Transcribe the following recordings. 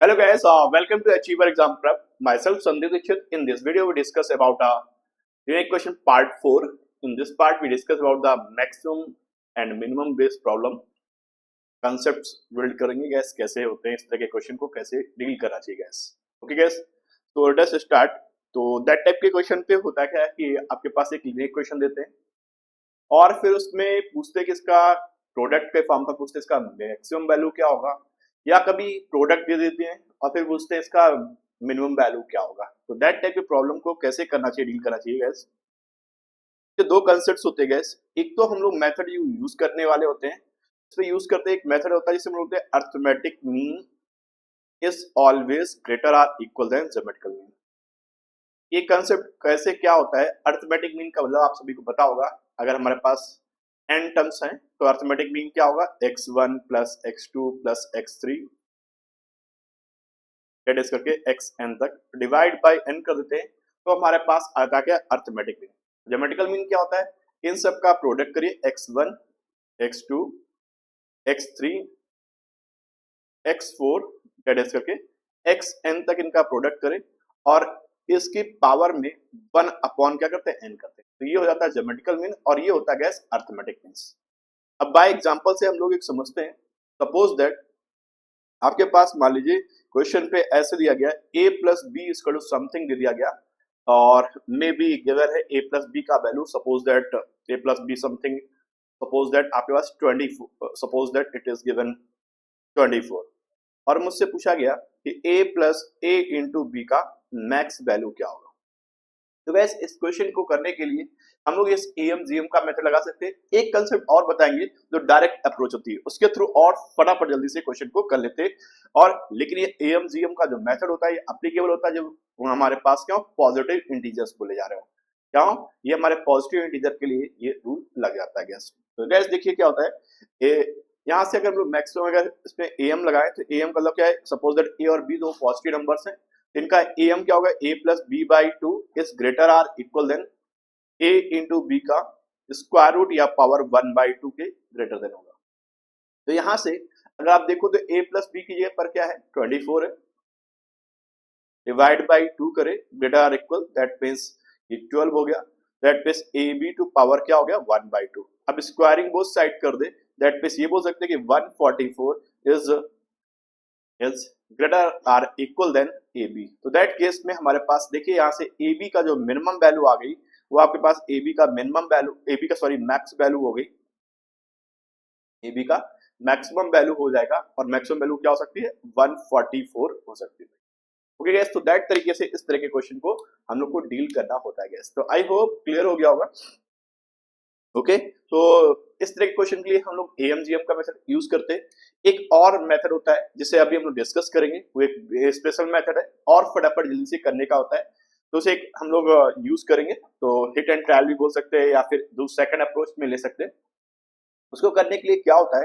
Hello guys, welcome to Achiever Exam Prep. Myself Sandeep Dixit. In this video, we discuss about unique question part 4. In this part, we discuss about the maximum and minimum based problem. Concepts build करेंगे gas, कैसे होते हैं इस तरह के question को कैसे deal करना चाहिए गैस. ओके गैस, तो लेट्स स्टार्ट. तो दैट टाइप के क्वेश्चन पे होता क्या है कि आपके पास एक यूनिक क्वेश्चन देते हैं और फिर उसमें पूछते कि इसका प्रोडक्ट के फॉर्म पर पूछते इसका मैक्सिमम वैल्यू क्या होगा, या कभी प्रोडक्ट दे देते हैं और फिर पूछते हैं इसका मिनिमम वैल्यू क्या होगा. तो दैट टाइप के प्रॉब्लम को कैसे करना चाहिए, डील करना चाहिए गैस. ये दो कंसेप्ट्स होते हैं गैस. एक तो हम लोग मेथड यूज करने वाले होते हैं. इसमें यूज करते हैं एक मेथड होता है जिसे हम बोलते हैं arithmetic mean is always greater or equal than geometrical mean. ये कंसेप्ट कैसे क्या होता है, अर्थमेटिक मीन का मतलब आप सभी को पता होगा. अगर हमारे पास n टर्म्स हैं तो अर्थमेटिक मीन क्या होगा, x1 plus x2 plus x3 Aedes करके xn तक डिवाइड बाय n कर देते हैं तो हमारे पास आता क्या, अर्थमेटिक मीन. ज्योमेट्रिकल मीन क्या होता है, इन सब का प्रोडक्ट करिए x1 x2 x3 x4 Aedes करके xn तक इनका प्रोडक्ट करें और इसकी पावर में 1 अपॉन क्या करते हैं, n करते हैं. तो ये हो जाता है ज्योमेट्रिकल मीन और ये होता है गैस अर्थमेटिक मीन्स. अब बाय एग्जांपल से हम लोग एक समझते हैं. सपोज दैट आपके पास मान लीजिए क्वेश्चन पे ऐसे दिया गया a plus B equal to something दे दिया गया और मे बी गिवन है a प्लस बी का value. Suppose that a plus बी समथिंग, सपोज दैट आपके पास 24, suppose that it is given 24 और मुझसे पूछा गया कि a plus A into B का मैक्स वैल्यू क्या होगा. तो वैसे इस क्वेश्चन को करने के लिए हम लोग इस एएमजीएम का मेथड लगा सकते हैं. एक कंसेप्ट और बताएंगे जो डायरेक्ट अप्रोच होती है, उसके थ्रू और फटाफट जल्दी से क्वेश्चन को कर लेते हैं. और लेकिन ये एएमजीएम का जो मेथड होता है ये एप्लीकेबल होता है जब हमारे पास क्या हो, पॉजिटिव इंटीजर्स बोले जा रहे हो. क्या हो, ये हमारे पॉजिटिव इंटीजर के लिए ये रूल लग जाता है गैस. तो गैस देखिए क्या होता है, यहाँ से अगर हम लोग मैक्सिमम अगर इसमें एम लगाए तो एम का मतलब क्या है, सपोज दैट ए और बी दो पॉजिटिव नंबर्स हैं. इनका एम क्या होगा, a plus B by two is greater or equal than a into B का स्क्वायर रूट या पावर 1/2 के ग्रेटर देन होगा. तो यहां से अगर आप देखो तो a प्लस बी की जगह पर क्या है, 24 है, डिवाइड बाई 2 करे greater or equal, that means ये 12 हो गया. That means A B to power क्या हो गया, 1/2. अब स्क्वायरिंग बोथ साइड कर दे, दैट मीन्स ये बोल सकते हैं कि 144 is greater or equal than A B. तो दैट केस में हमारे पास देखिए यहाँ से ए बी का जो मिनिमम वैल्यू आ गई वो आपके पास ए बी का मिनिमम वैल्यू, ए बी का सॉरी मैक्स वैल्यू हो गई, ए बी का मैक्सिमम वैल्यू हो जाएगा और मैक्सिमम वैल्यू क्या हो सकती है, 144 हो सकती है. ओके गैस, तो दैट तरीके से इस तरह के क्वेश्चन को हम लोग को डील करना होता है गैस. तो आई होप क्लियर हो गया होगा. ओके तो इस तरह के क्वेश्चन के लिए हम लोग एएमजीएम का मेथड यूज करते हैं. एक और मेथड होता है जिसे अभी हम लोग डिस्कस करेंगे, वो एक स्पेशल मेथड है और फटाफट जल्दी से करने का होता है. तो उसे हम लोग यूज करेंगे. तो हिट एंड ट्रायल भी बोल सकते हैं या फिर सेकंड अप्रोच में ले सकते हैं. उसको करने के लिए क्या होता है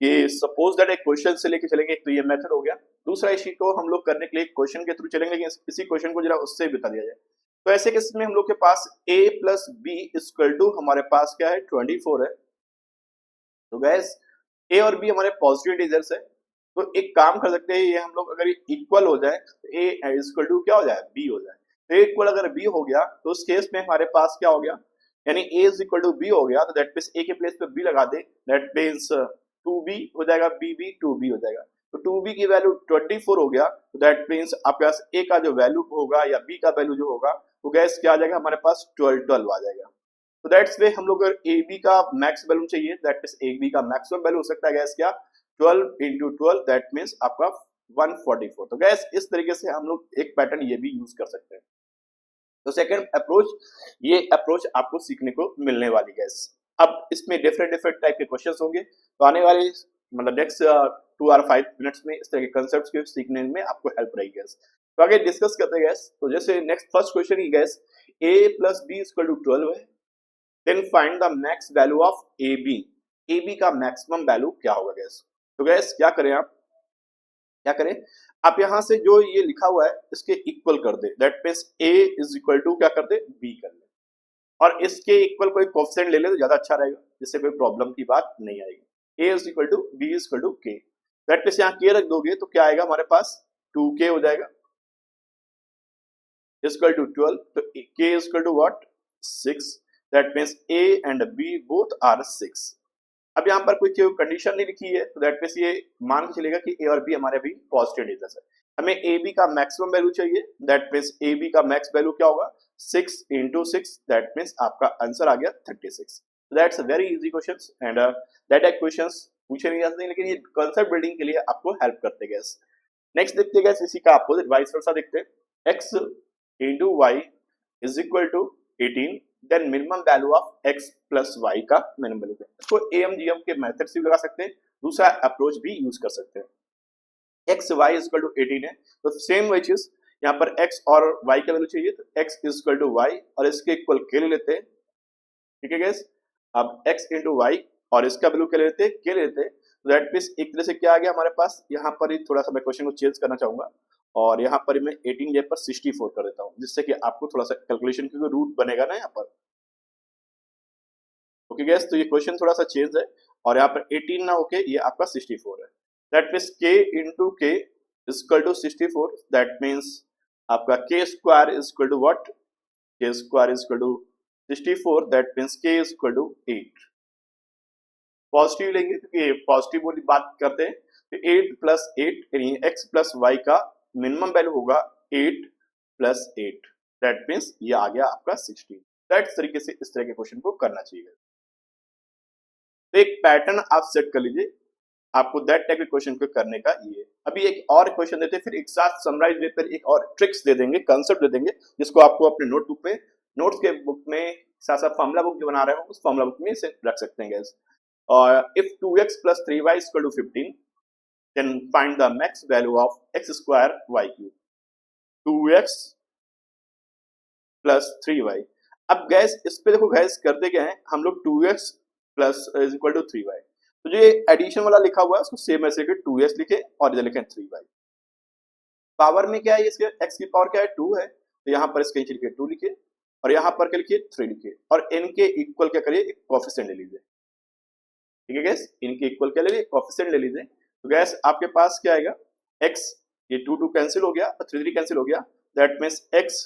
कि सपोज दैट एक क्वेश्चन से लेके चलेंगे, तो ये मेथड हो गया. दूसरा इसी को हम लोग करने के लिए क्वेश्चन के थ्रू चलेंगे, लेकिन इसी क्वेश्चन को जरा उससे बता दिया जाए. तो ऐसे केस में हम लोग के पास a plus B equal to हमारे पास क्या है, 24 है. तो गैस a और b हमारे पॉजिटिव इंटीजर्स है. तो एक काम कर सकते हैं, ये हम लोग अगर इक्वल हो जाए तो a इक्वल टू क्या हो जाए, b हो जाए. तो a इक्वल अगर b हो गया तो उस केस में हमारे पास क्या हो गया, यानी a is equal to b हो गया. तो दैट मींस a के प्लेस पे b लगा दे, दैट मींस 2b हो जाएगा, bb 2b हो जाएगा. तो 2b की वैल्यू 24 हो गया. तो दैट मींस आपके पास a का जो वैल्यू होगा या b का वैल्यू जो होगा वो गैस क्या आ जाएगा, हमारे पास 12 आ जाएगा. तो दैट्स वे हम लोग ए बी का मैक्स वैल्यू चाहिए, दैट मींस ए बी का मैक्सिमम वैल्यू हो सकता है गैस क्या, 12 इंटू 12, दैट मींस आपका 144. तो गैस इस तरीके से हम लोग एक पैटर्न ये भी यूज कर सकते हैं. तो सेकंड अप्रोच, ये अप्रोच आपको सीखने को मिलने वाली गैस. अब इसमें डिफरेंट डिफरेंट टाइप के क्वेश्चंस होंगे. तो आने वाले मतलब नेक्स्ट 2 और 5 मिनट्स में इस तरह के कंसेप्ट्स के सीखने में आपको हेल्प रहेगी गैस. तो आगे डिस्कस करते हैं गैस. तो जैसे नेक्स्ट फर्स्ट क्वेश्चन ही guys, a plus B equal to 12 है. Then find the max value of A B. A B का मैक्सिमम वैल्यू क्या होगा गैस. तो गैस क्या करें, आप क्या करें, आप यहां से जो ये लिखा हुआ है इसके इक्वल कर दे, that means a is equal to क्या कर दे, b कर ले. और इसके इक्वल कोई कोएफिशिएंट ले ले तो ज्यादा अच्छा रहेगा, जिससे कोई प्रॉब्लम की बात नहीं आएगी. a is equal to b is equal to k. That means यहाँ k रख दोगे तो क्या आएगा हमारे पास, 2k हो जाएगा इक्वल टू 12, तो k equal to what 6, that means a and b both are 6। अब यहाँ पर कोई कंडीशन नहीं लिखी है, तो दैट मीन्स ये मान के चलेगा कि a और b हमारे भी पॉजिटिव इंटीजर्स है। हमें ए बी का मैक्सिमम वैल्यू चाहिए, दैट मीन्स ए बी का मैक्स वैल्यू क्या होगा 6 इंटू 6, दैट मीन्स आपका आंसर आ गया 36। That's a very easy questions and that type questions पूछे नहीं जाते, लेकिन ये कांसेप्ट बिल्डिंग के लिए आपको हेल्प करते हैं। नेक्स्ट देखते हैं इसी का अपोजिट वाइस वर्सा देखते हैं। x into Y is equal to 18, then minimum value of x plus Y का मिनिमम वैल्यू। इसको AMGM के मेथड से भी लगा सकते हैं, दूसरा अप्रोच भी यूज कर सकते हैं। x y is equal to 18 है, तो सेम वही चीज यहाँ पर x और y का वैल्यू चाहिए, तो x is equal to y और इसके इक्वल k ले लेते हैं। ठीक है गाइस, अब x इंटू वाई और इसका वैल्यू क्या ले लेते हैं, k ले लेते हैं। तो दैट मींस एक तरह से क्या आ गया हमारे पास, यहाँ पर ही थोड़ा सा मैं क्वेश्चन को चेंज करना चाहूंगा और यहाँ पर मैं 18 जगह पर 64 कर देता हूँ, जिससे कि आपको थोड़ा सा कैलकुलेशन क्योंकि रूट बनेगा ना यहाँ पर। ओके गैस, तो ये क्वेश्चन थोड़ा सा चेंज है और यहाँ पर 18 ना होके ये आपका 64 है। That means k into K equal to 64, that means आपका k square is equal to what, k square is equal to 64, that means k is equal to 8। Positive लेंगे क्योंकि पॉजिटिव वाली बात करते हैं, तो 8 प्लस 8 यानी x प्लस वाई का मिनिमम वैल्यू होगा 8 प्लस 8, दैट मीन्स ये आ गया आपका 16। दैट तरीके से इस तरह के क्वेश्चन को करना चाहिए। तो एक पैटर्न आप सेट कर लीजिए, आपको दैट टाइप के क्वेश्चन को करने का ये। अभी एक और क्वेश्चन देते हैं, फिर एक साथ समराइज वे पर एक और ट्रिक्स दे देंगे, कंसेप्ट दे देंगे, जिसको आपको अपने नोटबुक में, नोट्स के बुक में साथ साथ फॉर्मूला बुक जो बना रहे हो उस फॉर्मूला बुक में इसे रख सकते हैं गाइस। और if 2x plus 3y is equal to 15, then find the max value of x square y cube। 2x plus 3y। अब गैस इस पे देखो गैस करते क्या है हम लोग, 2x plus is equal to 3y, तो जो ये एडिशन वाला लिखा हुआ है उसको सेम ऐसे कि 2x लिखे और इधर लिखें 3y। पावर में क्या है, इसके x की पावर क्या है 2 है, तो यहाँ पर इसके नीचे लिखे 2 लिखे और यहाँ पर क्या लिखिए 3 लिखे और इनके इक्वल क्या करिए एक कोएफिशिएंट ले लीजिए। ठीक है गैस, इनके इक्वल क्या ले लीजिए कोएफिशिएंट ले लीजिए। तो गैस आपके पास क्या आएगा x, ये 2 2 कैंसिल हो गया और 3 3 कैंसिल हो गया, that means x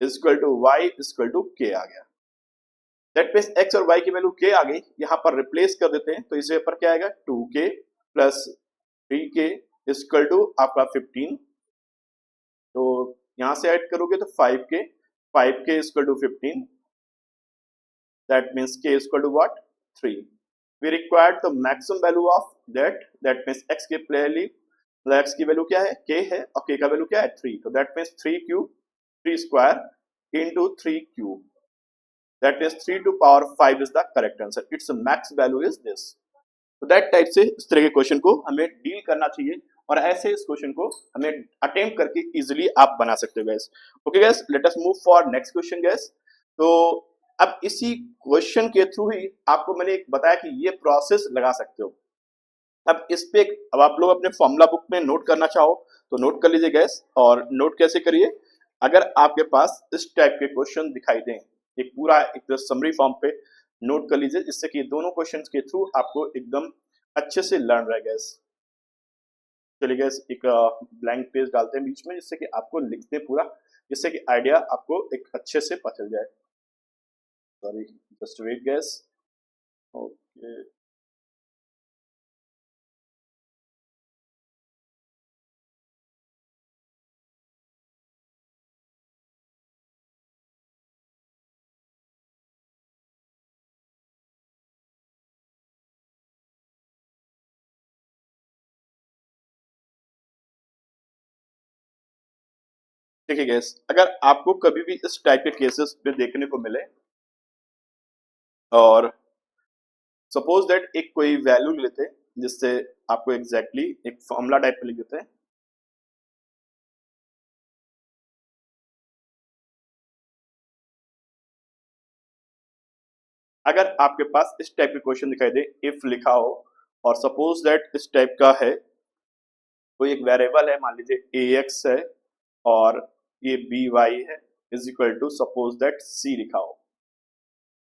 is equal to y is equal to k आ गया। दैट मींस x और y की वैल्यू k आ गई, यहाँ पर रिप्लेस कर देते हैं, तो इस पर क्या आएगा 2k plus 3k is equal to आपका 15, तो यहाँ से ऐड करोगे तो 5k is equal to 15, that means k is equal to what 3। we required the maximum value of that means x के प्लेयरली, x की वैल्यू क्या है k है और k का वैल्यू क्या है 3, तो that means 3 cube 3 square into 3 cube, that means 3 to power 5 is the correct answer, its max value is this। तो दैट टाइप से इस तरह के क्वेश्चन को हमें डील करना चाहिए और ऐसे इस क्वेश्चन को हमें अटेम्प्ट करके इजीली आप बना सकते हो gas. Okay gas, let us move for next question gas. तो अब इसी क्वेश्चन के थ्रू ही आपको मैंने एक बताया कि ये प्रोसेस लगा सकते हो। अब इस पे अब आप लोग अपने फॉर्मूला बुक में नोट करना चाहो तो नोट कर लीजिए गैस, और नोट कैसे करिए, अगर आपके पास इस टाइप के क्वेश्चन दिखाई दें एक पूरा एक समरी फॉर्म पे नोट कर लीजिए, जिससे कि दोनों क्वेश्चन के थ्रू आपको एकदम अच्छे से लर्न रहे गैस। चलिए गैस, एक ब्लैंक पेज डालते हैं बीच में, जिससे कि आपको लिखते पूरा, जिससे कि आइडिया आपको एक अच्छे से पता चल जाए। Sorry, just wait guys. Okay, देखिए गैस, अगर आपको कभी भी इस टाइप के केसेस पे देखने को मिले और सपोज दैट एक कोई वैल्यू लेते हैं जिससे आपको एग्जैक्टली एक फॉर्मूला टाइप पे लिख देते हैं, अगर आपके पास इस टाइप के क्वेश्चन दिखाई दे, इफ लिखा हो और सपोज दैट इस टाइप का है, कोई एक वेरिएबल है, मान लीजिए ax है और ये by है, is equal to suppose that c लिखा हो,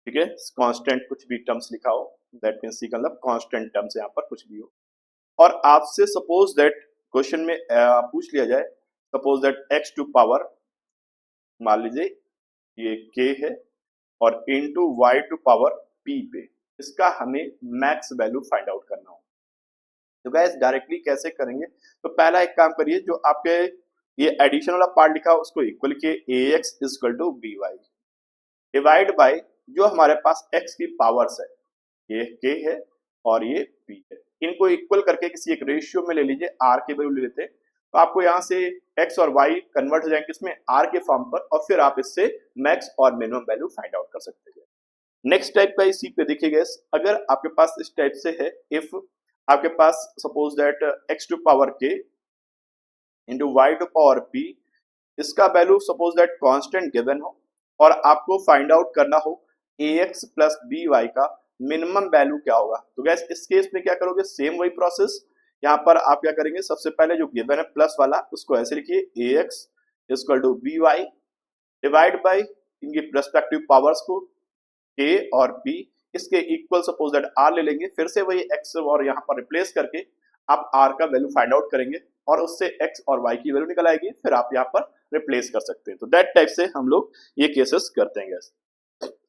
ठीक है, कांस्टेंट कुछ भी टर्म्स लिखा हो, दैट मींस c का मतलब कांस्टेंट टर्म्स यहाँ पर कुछ भी हो, और आपसे सपोज दैट क्वेश्चन में पूछ लिया जाए suppose that x to power मान लीजिए ये k है और into y to power p पे इसका हमें मैक्स वैल्यू फाइंड आउट करना हो। तो गाइस डायरेक्टली कैसे करेंगे, तो पहला एक काम करिए, जो आपके ये एडिशन वाला पार्ट लिखा हो उसको इक्वल किए ax equal to by divide by जो हमारे पास x की पावर्स है, ये k है और ये p है, इनको इक्वल करके किसी एक रेशियो में ले लीजिए, r की वैल्यू ले लेते हैं तो आपको यहाँ से x और y कन्वर्ट हो जाएंगे इसमें r के फॉर्म पर और फिर आप इससे मैक्स और मिनिमम वैल्यू फाइंड आउट कर सकते हैं। नेक्स्ट टाइप का इसी पे देखिएगा, अगर आपके पास इस टाइप से है, इफ आपके पास suppose that x to power k into y to power p, इसका value suppose that constant given हो और आपको फाइंड आउट करना हो ax प्लस by का मिनिमम वैल्यू क्या होगा। तो गैस इस केस में क्या करोगे, सेम वही प्रोसेस, यहाँ पर आप क्या करेंगे, सबसे पहले जो गिवन है प्लस वाला उसको ऐसे लिखिए ax equal to by divide by इनकी रेस्पेक्टिव पावर्स को k और p, इसके इक्वल सपोज दैट r ले लेंगे, फिर से वही x और यहाँ पर रिप्लेस करके आप r का वैल्यू फाइंड आउट करेंगे और उससे x और y की वैल्यू निकल आएगी, फिर आप यहाँ पर रिप्लेस कर सकते हैं। तो दैट टाइप से हम लोग ये केसेस करते हैं गैस।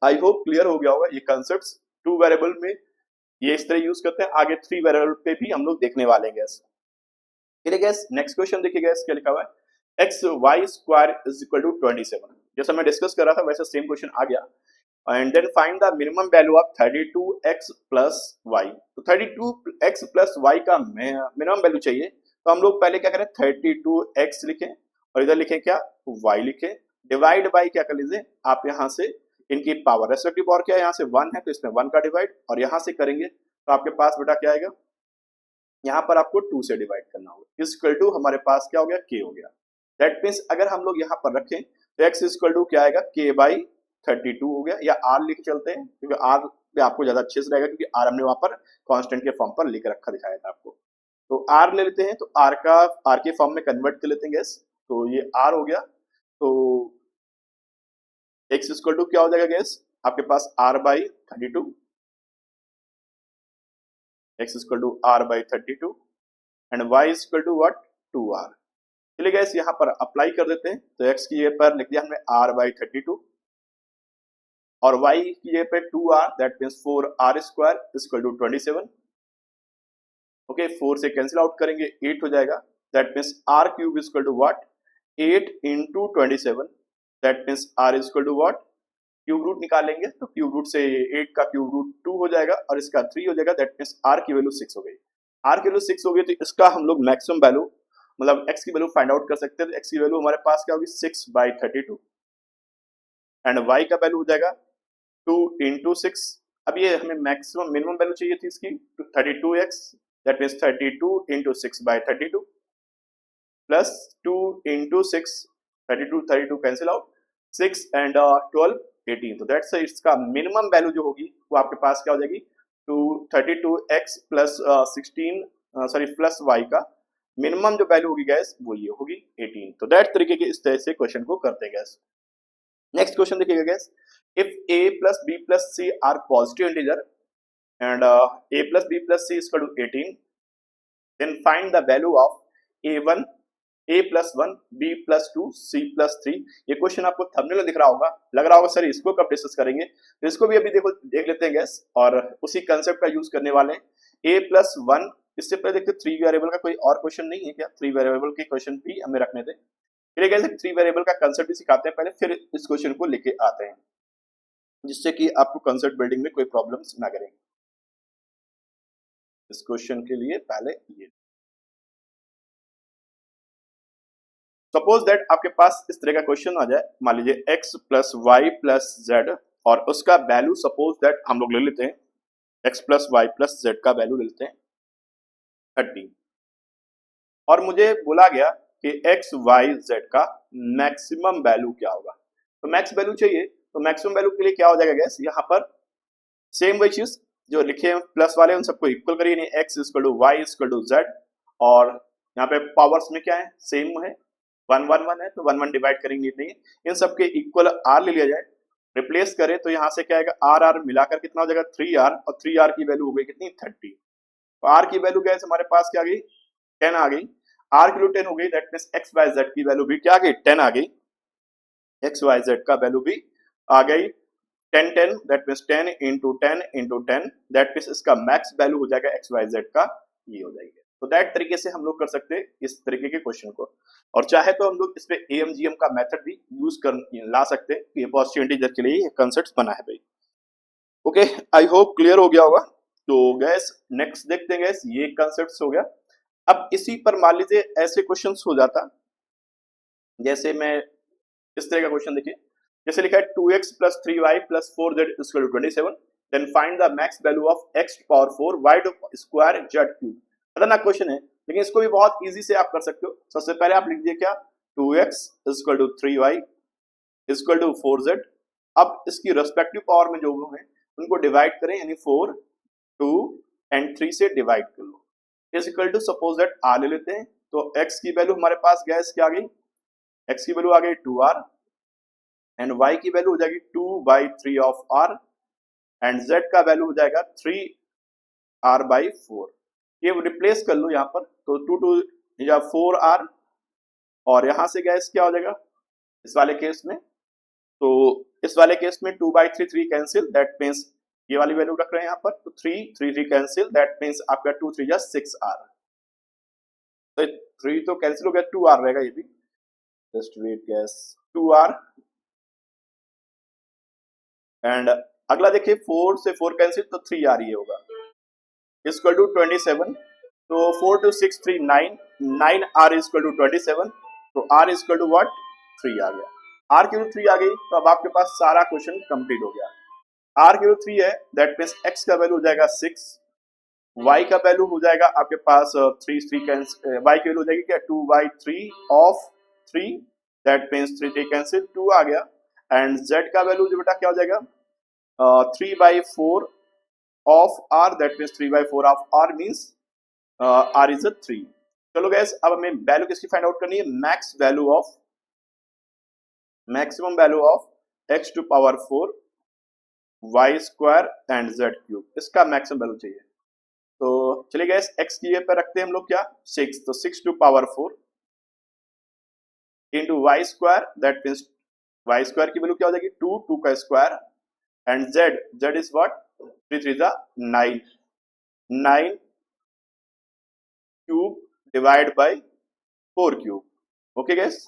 आई होप क्लियर हो गया होगा ये कॉन्सेप्ट्स। 2 वेरिएबल में ये इस तरह यूज करते हैं, आगे 3 वेरिएबल पे भी हम लोग देखने वाले हैं गैस। चलिए गैस नेक्स्ट क्वेश्चन देखिए गैस क्या लिखा हुआ है, x y square is equal to 27, जैसा मैं डिस्कस कर रहा था वैसा सेम क्वेश्चन आ गया। And then find the minimum value of 32x plus y, तो 32x प्लस y का मिनिमम वैल्यू चाहिए, तो हम लोग पहले क्या करें 32x लिखें और इधर लिखें क्या y लिखें, डिवाइड बाय क्या कर लीजिए आप यहाँ से इनकी पावर, रेस्पेक्टिव पावर क्या है यहाँ से 1 है तो इसमें 1 का डिवाइड और यहाँ से करेंगे तो आपके पास बेटा क्या आएगा, यहाँ पर आपको 2 से डिवाइड करना होगा, इक्वल टू हमारे पास क्या हो गया k हो गया। दैट मीन्स अगर हम लोग यहाँ पर रखें तो x इक्वल टू क्या आएगा k बाई 32 हो गया, या r लिख चलते हैं क्योंकि r पे आपको ज्यादा अच्छे से रहेगा, क्योंकि r हमने वहां पर कांस्टेंट के फॉर्म पर लिख रखा दिखाया था आपको। तो r ले लेते हैं, तो r के फॉर्म में कन्वर्ट कर लेते हैं गैस, तो ये r हो गया, तो x इक्वल टू क्या हो जाएगा गैस आपके पास r by 32, x equal to r by 32 and y equal to what 2r। चलिए गैस यहाँ पर अप्लाई कर देते हैं, तो x की जगह पर लिख दिया हमने r बाई 32 और y की जगह पे 2r, that means 4r square equal to 27। Okay 4 से कैंसिल आउट करेंगे 8 हो जाएगा, that means r cube equal to what 8 into 27, that means r equal to what, cube root निकालेंगे तो क्यूब रूट से 8 का क्यूब रूट 2 हो जाएगा और इसका 3 हो जाएगा, दैट मीन्स r की वैल्यू 6 हो गई। r की वैल्यू 6 हो गई तो इसका हम लोग मैक्सिमम वैल्यू मतलब x की वैल्यू फाइंड आउट कर सकते हैं। तो x की वैल्यू हमारे पास क्या होगी 6 बाई 32 एंड y का वैल्यू हो जाएगा 2 इंटू 6। अब ये हमें मैक्सिमम मिनिमम वैल्यू चाहिए थी इसकी 32x, that means 32 into 6 by 32 plus 2 into 6, 32 cancel out, 6 and 12 18, तो दैट्स इसका मिनिमम वैल्यू जो होगी वो आपके पास क्या हो जाएगी 32x plus 16 sorry plus y का मिनिमम जो वैल्यू होगी गैस वो ये होगी 18। तो दैट तरीके के इस तरह से क्वेश्चन को करते हैं गैस। नेक्स्ट क्वेश्चन देखिएगा gas, if a plus b plus c are positive integer and a plus b plus c is equal to 18, then find the value of a1 a plus 1 b plus 2 c plus 3। ये question आपको thumbnail में दिख रहा होगा, लग रहा होगा sir इसको कब डिस्कस करेंगे, तो इसको भी अभी देखो देख लेते हैं गैस और उसी कंसेप्ट का यूज करने वाले हैं। a plus 1, इससे पहले देखते 3 वेरिएबल का कोई और क्वेश्चन नहीं है क्या, 3 वेरिएबल के क्वेश्चन भी हमें रखने थे, फिर गैस 3 वेरिएबल का कंसेप्ट भी सिखाते हैं पहले, फिर इस क्वेश्चन को लेके आते हैं जिससे कि आपको कंसेप्ट बिल्डिंग में कोई प्रॉब्लम्स ना करें। इस क्वेश्चन के लिए पहले ये सपोज दैट आपके पास इस तरह का क्वेश्चन आ जाए, मान लीजिए x plus y plus z और उसका वैल्यू सपोज दैट हम लोग ले लेते हैं x plus y plus z का वैल्यू ले लेते हैं 30 और मुझे बोला गया कि x y z का मैक्सिमम वैल्यू क्या होगा। तो मैक्स वैल्यू चाहिए, तो मैक्सिमम वैल्यू के लिए क्या हो जाएगा गैस, यहाँ पर सेम वही चीज जो लिखे प्लस वाले उन सबको इक्वल करिए, नहीं x equal to y equal to z और यहाँ पे पावर्स में क्या है सेम है 1 1 1 है तो 1 1 डिवाइड करेंगे नहीं, इन सबके इक्वल r ले लिया जाए, रिप्लेस करें तो यहाँ से क्या आएगा r r मिलाकर कितना हो जाएगा 3r और 3r की वैल्यू हो गई कितनी 30। तो r की वैल्यू गैस हमारे पास क्या आ गई 10 आ गई। r की वैल्यू 10 हो गई, that means x y z की वैल्यू भी क्या आ गई 10 आ गई, x y z का वैल्यू भी आ गई 10 10, that means 10 into 10 into 10, that means इसका मैक्स वैल्यू हो जाएगा x y z का, ये हो जाएगी। तो दैट तरीके से हम लोग कर सकते हैं इस तरीके के क्वेश्चन को, और चाहे तो हम लोग इस पे AMGM का मेथड भी यूज कर ला सकते हैं, ये पॉजिटिव इंटीजर के लिए कंसेप्ट बना है भाई। ओके, आई होप क्लियर हो गया होगा। तो गैस नेक्स्ट देखते हैं गैस, ये कंसेप्ट हो गया। अब इसी पर मान लीजिए ऐसे क्वेश्चंस हो जाता, जैसे मैं इस तरह का क्वेश्चन देखिए, जैसे लिखा है 2x plus 3y plus 4z is equal to 27, then find the max value of x to power 4 y to square z cube। खतरनाक क्वेश्चन है, लेकिन इसको भी बहुत इजी से आप कर सकते हो। सबसे पहले आप लिख दीजिए क्या, 2x is equal to 3y is equal to 4z। अब इसकी रेस्पेक्टिव पावर में जो है उनको डिवाइड करें, यानी 4 2 एंड 3 से डिवाइड कर लो, is equal to suppose that r ले लेते हैं। तो x की वैल्यू हमारे पास गैस क्या आ गई, x की वैल्यू आ गई 2r, एंड y की वैल्यू हो जाएगी 2/3 ऑफ r, एंड z का वैल्यू हो जाएगा 3r/4। ये रिप्लेस कर लो यहाँ पर, तो 2 2 या 4r, और यहाँ से गैस क्या हो जाएगा इस वाले केस में, तो इस वाले केस में 2/3 3 कैंसिल, दैट मींस ये वाली वैल्यू रख रहे हैं यहाँ पर, तो 3 3 3 कैंसिल, दैट मींस आपका 2 3 जा 6r, तो 3 तो कैंसिल हो गया, 2r रहेगा ये भी, just wait gas 2r, and अगला देखिए 4 से 4 कैंसिल, तो 3r ये होगा, इक्वल टू 27, तो 4 2 6 3 9, 9r इक्वल टू 27, तो r इक्वल टू व्हाट 3 आ गया, r की वैल्यू 3 आ गई, तो अब आपके पास सारा क्वेश्चन कंप्लीट हो गया। r की वैल्यू 3 है, दैट मींस x का वैल्यू हो जाएगा 6, y का वैल्यू हो जाएगा आपके पास 3 3 कैंसिल, y की वैल्यू हो जाएगी क्या 2/3 ऑफ 3, दैट मींस 3 3 कैंसिल, 2 आ गया, एंड z का वैल्यू जो बेटा क्या हो जाएगा 3/4 of r, that means 3/4 of r means r is 3। चलो गैस, अब हमें वैल्यू किसकी फाइंड आउट करनी है, max value of, maximum value of x to power 4 y square and z cube, इसका मैक्सिमम वैल्यू चाहिए। तो चलिए गैस x की पे रखते हैं हम लोग क्या 6, तो 6 to power 4 into y square, that means y square की वैल्यू क्या हो जाएगी 2 2 का square, and z is what 3 3 जा 9, 9 cube divide by 4 cube. Okay guys,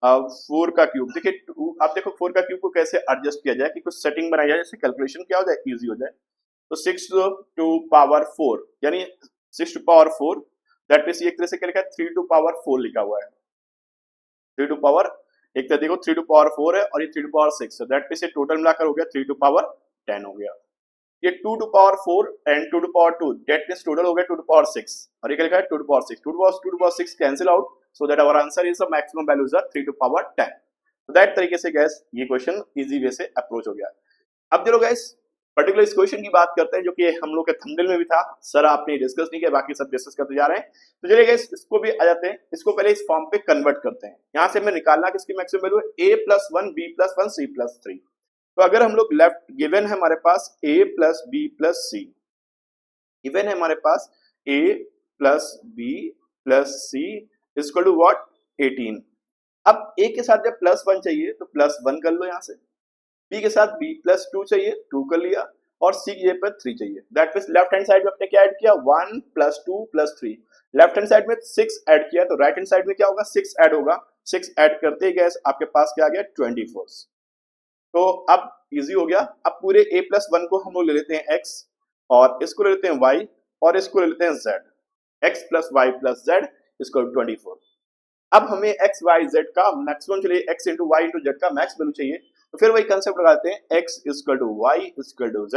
अब 4 का क्यूब देखिए, आप देखो 4 का क्यूब को कैसे एडजस्ट किया जाए कि कुछ सेटिंग बनाई जाए, जैसे कैलकुलेशन क्या हो जाए इजी हो जाए। तो 6 टू पावर 4 यानी 6 टू पावर 4, दैट मींस एक तरह से क्या लिखा है 3 टू पावर 4 लिखा हुआ है, 3 टू पावर, एक तरह देखो 3 टू पावर 4 है और ये 3 टू पावर 6 है, दैट मींस ये टोटल मिलाकर हो गया 3 टू पावर 10 हो गया। ये 2 to power 4 and 2 to power 2, that means total हो गया 2 टू पावर 6, और ये क्या लिखा है 2 to power 6, 2 to power 6 cancel out, so that our answer is the maximum value is 3 to power 10। तो दैट तरीके से गैस ये क्वेश्चन इजी वे से अप्रोच हो गया। अब चलो गैस पर्टिकुलर इस क्वेश्चन की बात करते हैं, जो कि हम लोग के थंबनेल में भी था, सर आपने डिस्कस नहीं किया, बाकी सब डिस्कस करते जा रहे हैं। तो चलिए गैस इसको भी आ जाते हैं, इसको पहले इस फॉर्म पे कन्वर्ट करते हैं। यहाँ से हमें निकालना किसकी मैक्सिमम वैल्यू है a+1 b+1 c+3। तो अगर हम लोग लेफ्ट गिवन है हमारे पास a plus b plus c, given है हमारे पास a plus b plus c equal to what 18। अब a के साथ जब +1 चाहिए तो +1 कर लो, यहाँ से b के साथ b+2 चाहिए 2 कर लिया, और c के पर 3 चाहिए, that means left hand side में आपने क्या ऐड किया 1 + 2 + 3, लेफ्ट हैंड साइड में 6 ऐड किया, तो राइट हैंड साइड में क्या होगा 6 ऐड होगा, 6 ऐड करते ही गैस आपके पास क्या आ गया 24। तो अब इजी हो गया। अब पूरे a+1 को हम लोग ले लेते हैं x, और इसको ले लेते हैं y, और इसको ले लेते हैं z, x + y + z = 24। अब हमें x y z का मैक्सिमम चाहिए, x * y * z का मैक्स वैल्यू चाहिए, तो फिर वही कंसेप्ट लगाते हैं x = y = z।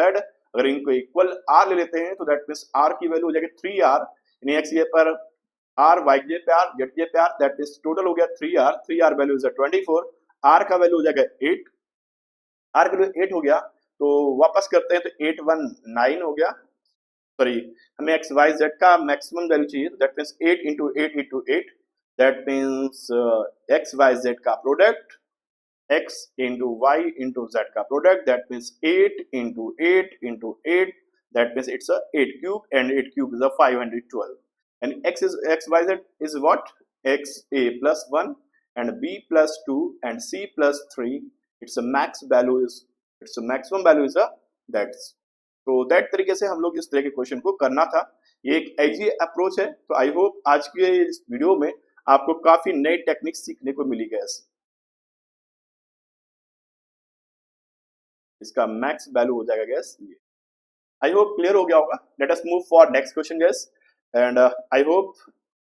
अगर इनको इक्वल r ले लेते हैं तो दैट मींस r की वैल्यू हो जाएगी 3r, यानी x ये पर r, y ये पे r, z ये पे r, दैट मींस टोटल हो गया 3r, 3r value is 24, r का वैल्यू हो जाएगा 8, r का वैल्यू 8 हो गया, तो वापस करते हैं तो 8 1 9 हो गया, सॉरी हमें x y z का मैक्सिमम वैल्यू चाहिए, that means 8 * 8 * 8, that means x y z का product, x into y into z का product, that means 8 into 8 into 8, that means it's a 8 cube, and 8 cube is a 512, and xyz is what? X a plus 1 and b plus 2 and c plus 3. Its maximum value is a that's. तो that तरीके से हम लोग इस तरह के question को करना था। ये एक इजी अप्रोच है। तो आई होप आज के इस वीडियो में आपको काफी नई टेक्निक सीखने को मिली गैस। इसका मैक्स वैल्यू हो जाएगा गैस ये। आई होप क्लियर हो गया होगा। Let us move for next question gas. And I hope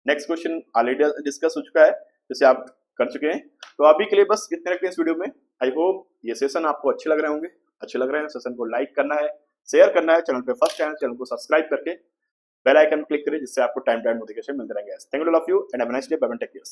next question already discuss हो चुका है, जैसे आप कर चुके हैं। तो अभी के लिए बस इतने रखते हैं इस वीडियो में। आई होप ये सेशन आपको अच्छे लग रहे होंगे। अच्छे लग रहे हैं सेशन को लाइक करना है, शेयर करना है, चैनल पे फर्स्ट टाइम चैनल को सब्सक्राइब करके बेल आइकन क्लिक करें, जिससे आपको टाइम टाइम नोटिफिकेशन मिलते रहेंगे। Thank you all of you and have a nice day. Bye bye, take care.